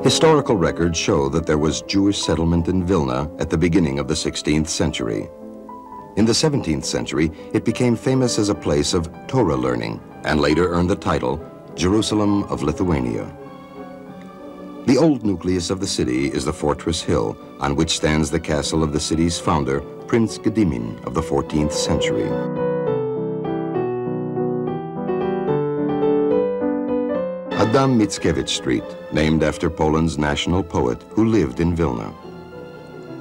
Historical records show that there was Jewish settlement in Vilna at the beginning of the 16th century. In the 17th century, it became famous as a place of Torah learning and later earned the title Jerusalem of Lithuania. The old nucleus of the city is the Fortress Hill, on which stands the castle of the city's founder, Prince Gedimin of the 14th century. Adam Mickiewicz Street, named after Poland's national poet who lived in Vilna.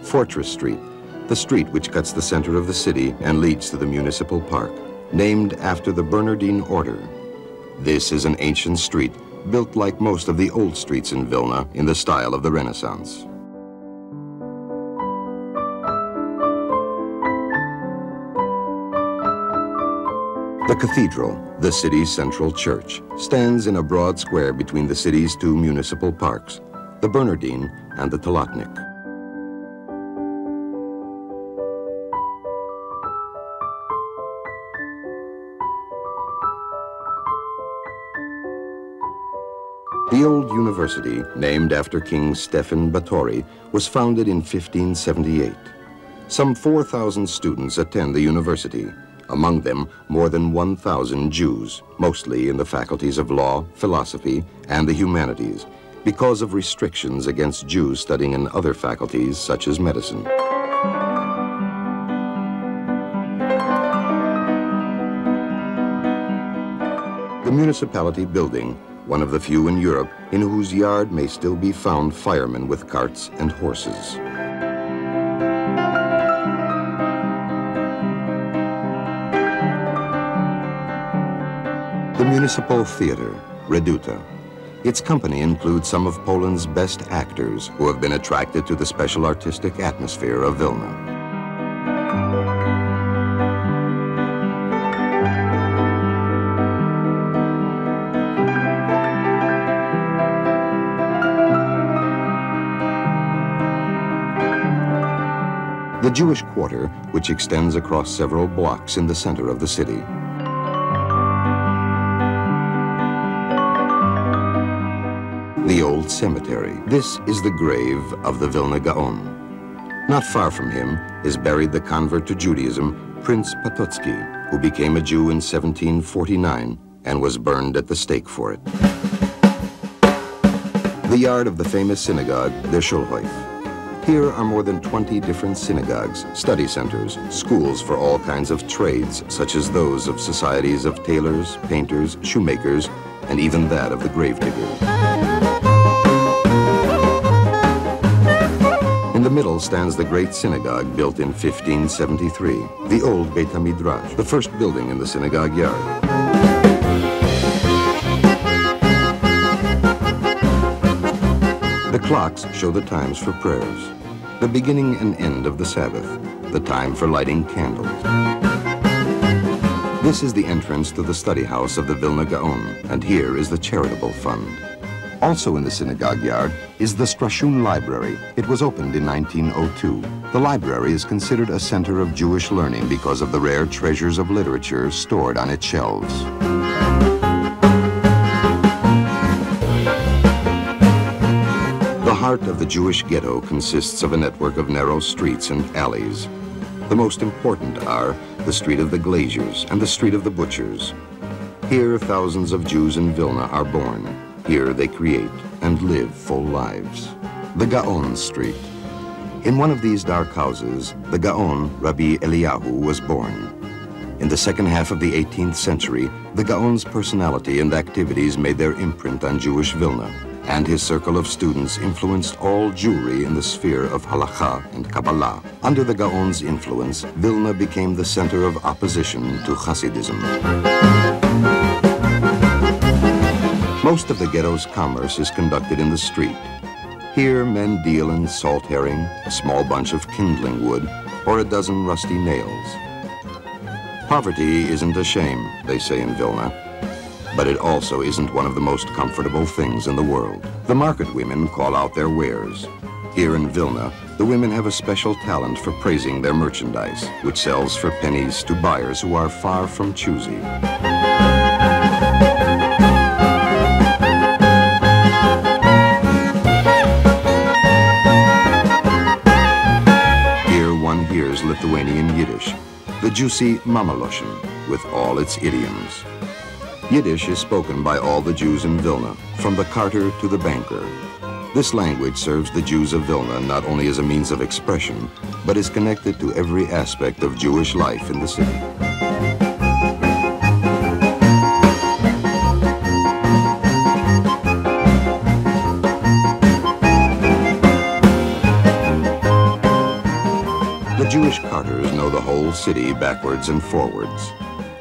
Fortress Street, the street which cuts the center of the city and leads to the municipal park, named after the Bernardine order. This is an ancient street built like most of the old streets in Vilna in the style of the Renaissance. The cathedral, the city's central church, stands in a broad square between the city's two municipal parks, the Bernardine and the Talatnik. The old university, named after King Stefan Batory, was founded in 1578. Some 4,000 students attend the university, among them more than 1,000 Jews, mostly in the faculties of law, philosophy, and the humanities, because of restrictions against Jews studying in other faculties such as medicine. The municipality building, one of the few in Europe in whose yard may still be found firemen with carts and horses. The Municipal Theater, Reduta. Its company includes some of Poland's best actors who have been attracted to the special artistic atmosphere of Vilna. The Jewish Quarter, which extends across several blocks in the center of the city. The old cemetery. This is the grave of the Vilna Gaon. Not far from him is buried the convert to Judaism, Prince Potocki, who became a Jew in 1749 and was burned at the stake for it. The yard of the famous synagogue, the Schulhof. Here are more than 20 different synagogues, study centers, schools for all kinds of trades, such as those of societies of tailors, painters, shoemakers, and even that of the gravedigger. In the middle stands the great synagogue built in 1573, the old Beit HaMidrash, the first building in the synagogue yard. The clocks show the times for prayers, the beginning and end of the Sabbath, the time for lighting candles. This is the entrance to the study house of the Vilna Gaon, and here is the charitable fund. Also in the synagogue yard is the Strashun Library. It was opened in 1902. The library is considered a center of Jewish learning because of the rare treasures of literature stored on its shelves. The heart of the Jewish ghetto consists of a network of narrow streets and alleys. The most important are the Street of the Glaziers and the Street of the Butchers. Here, thousands of Jews in Vilna are born. Here they create and live full lives. The Gaon Street. In one of these dark houses, the Gaon, Rabbi Eliyahu, was born. In the second half of the 18th century, the Gaon's personality and activities made their imprint on Jewish Vilna, and his circle of students influenced all Jewry in the sphere of Halakha and Kabbalah. Under the Gaon's influence, Vilna became the center of opposition to Hasidism. Most of the ghetto's commerce is conducted in the street. Here, men deal in salt herring, a small bunch of kindling wood, or a dozen rusty nails. Poverty isn't a shame, they say in Vilna, but it also isn't one of the most comfortable things in the world. The market women call out their wares. Here in Vilna, the women have a special talent for praising their merchandise, which sells for pennies to buyers who are far from choosy. juicy Mamaloshen with all its idioms. Yiddish is spoken by all the Jews in Vilna, from the carter to the banker. This language serves the Jews of Vilna not only as a means of expression, but is connected to every aspect of Jewish life in the city. The Jewish carters know the whole city backwards and forwards.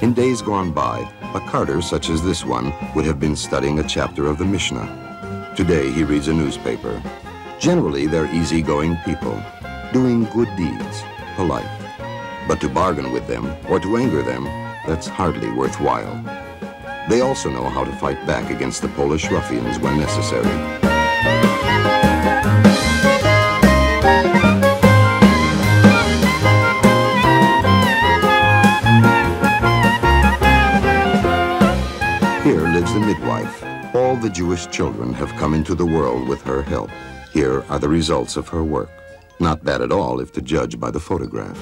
In days gone by, a carter such as this one would have been studying a chapter of the Mishnah. Today he reads a newspaper. Generally, they're easygoing people, doing good deeds, polite. But to bargain with them or to anger them, that's hardly worthwhile. They also know how to fight back against the Polish ruffians when necessary. Here lives the midwife. All the Jewish children have come into the world with her help. Here are the results of her work. Not bad at all if to judge by the photograph.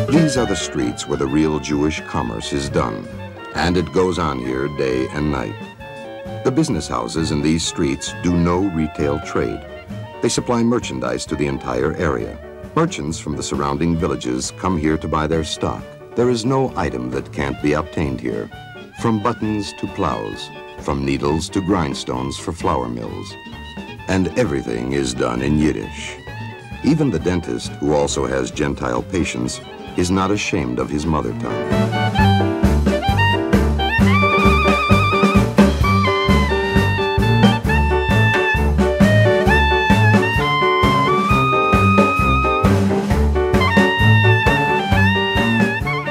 These are the streets where the real Jewish commerce is done, and it goes on here day and night. The business houses in these streets do no retail trade. They supply merchandise to the entire area. Merchants from the surrounding villages come here to buy their stock. There is no item that can't be obtained here, from buttons to plows, from needles to grindstones for flour mills. And everything is done in Yiddish. Even the dentist, who also has Gentile patients, is not ashamed of his mother tongue.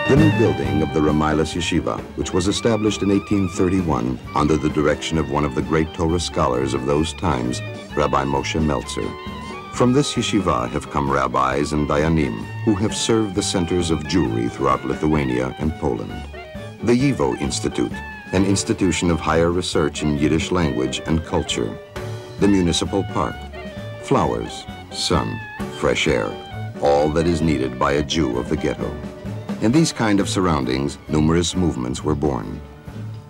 The new building of the Ramailas Yeshiva, which was established in 1831 under the direction of one of the great Torah scholars of those times, Rabbi Moshe Meltzer. From this yeshiva have come rabbis and dayanim who have served the centers of Jewry throughout Lithuania and Poland. The YIVO Institute, an institution of higher research in Yiddish language and culture. The municipal park, flowers, sun, fresh air, all that is needed by a Jew of the ghetto. In these kind of surroundings, numerous movements were born.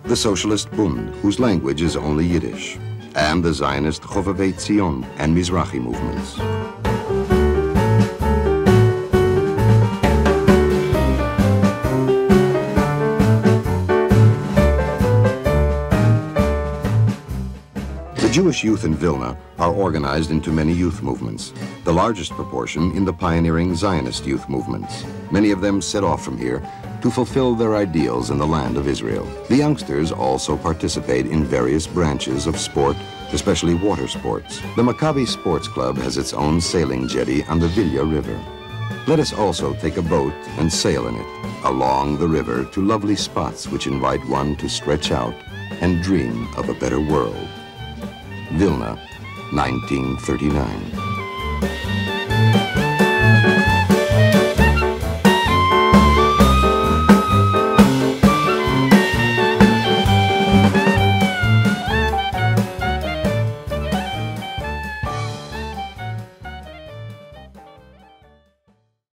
The Socialist Bund, whose language is only Yiddish, and the Zionist Chovevei Tzion and Mizrahi movements. The Jewish youth in Vilna are organized into many youth movements, the largest proportion in the pioneering Zionist youth movements. Many of them set off from here to fulfill their ideals in the land of Israel. The youngsters also participate in various branches of sport, especially water sports. The Maccabi Sports Club has its own sailing jetty on the Vilya River. Let us also take a boat and sail in it, along the river to lovely spots which invite one to stretch out and dream of a better world. Vilna, 1939.